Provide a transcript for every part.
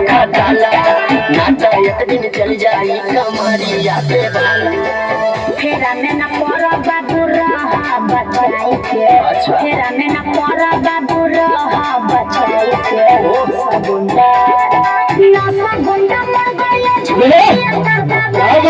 रखा ताला, नाता एक दिन चल जाई कमरिया पे भाला। फेरा में न पड़ बाबू रहा बचाई के, फेरा में न पड़ बाबू रहा बचाई के। गुंडा नशा गुंडा मर गया झोलनिया कर दबाई,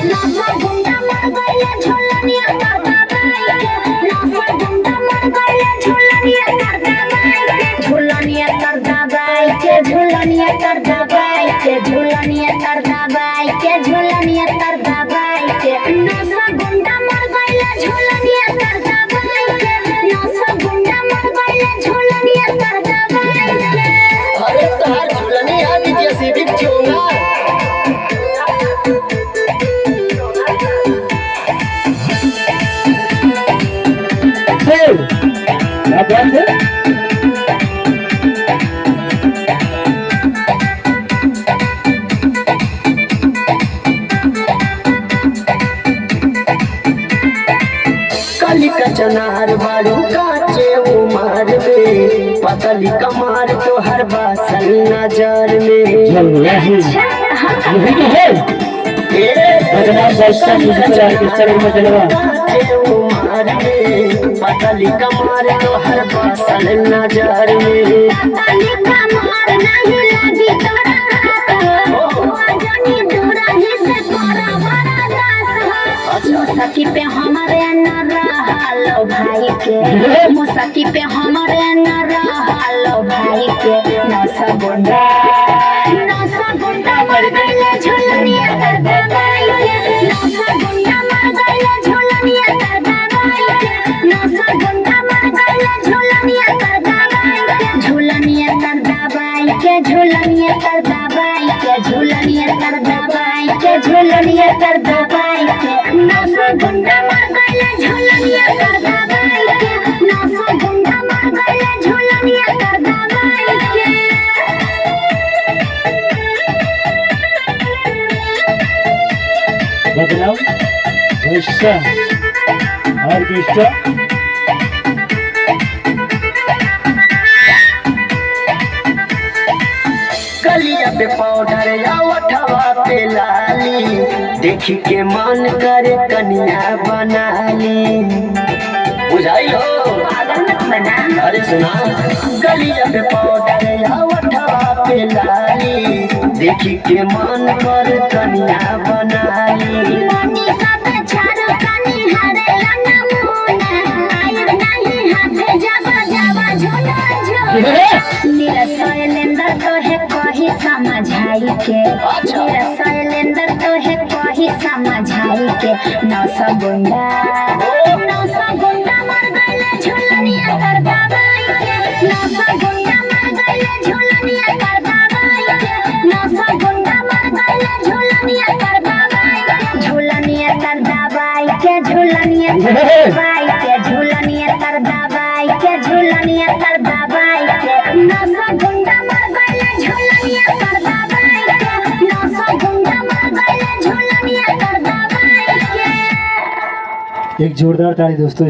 नशा गुंडा मर गया झोलनिया कर दबाई के, नशा गुंडा मर गया झोलनिया कर दबाई के, झोलनिया कर दबाई के, झोलनिया कर दबाई के, झोलनिया कर दबाई के, झोलनिया कर दबाई के। नशा गुंडा मर गया झोलनिया कर दबाई के, नशा गुंडा मर गया झोलनिया कर दबाई के। अरे तार झूलनिया विजय सिविक चोंगा। क्या बात है? कली का चनार बारू काचे उमर में, पतली कमार तो हर बासल नजर में। पतली कमार तो हर बासल नजर में। पतली कमार नहीं लगी तोरा हाथ, जानी दूरा ही से तोरा बड़ा दास। मुसकी पे हमारे न रहा भाई के, मुसकी पे हमारे न रहा भाई के। नशा गुंडा मर गया झोलनिया कर दबाई के, नशा गुंडा मर गया झोलनिया कर दबाई के, नशा गुंडा मर गया झोलनिया कर दबाई के, झोलनिया कर दबाई के, झोलनिया कर दबाई के, झोलनिया कर दबाई के, झोलनिया कर दबाई के। नशा गुंडा मर गया झोलनिया कर दबाई के, नशा गुंडा मर गया झोलनिया कर दबाई के। बदलाव वैश्य ऑर्केस्ट्रा कलिया पे पाउडर या उठवा पे लाली, देखी के मन करे कन्या बनाली। बुझाई लो पागल मत बना। अरे सुना, गलिया पे पाउडर या उठवा पे लाली, देखी के मन करे कन्या बनाली। मोनी साथे चारो कानी हरे नमूना, आयु नहीं हाथे जावा जावा झोला झोला। मेरा शैलेंद्र तो है कही समझाई के, मेरा शैलेंद्र तो है कही समझाई के। नशा गुंडा मर गया झोलनिया कर दबाई के, नशा गुंडा मर गया झोलनिया कर दबाई के, नशा गुंडा मर गया झोलनिया कर दबाई के, झोलनिया कर दबाई के, झोलनिया कर दबाई के, झोलनिया कर दबाई के, झोलनिया कर दबाई के। नशा गुंडा मर गया झोलनिया कर दबाई के, नशा गुंडा मर गया झोलनिया कर दबाई के। एक जोरदार ताली दोस्तों।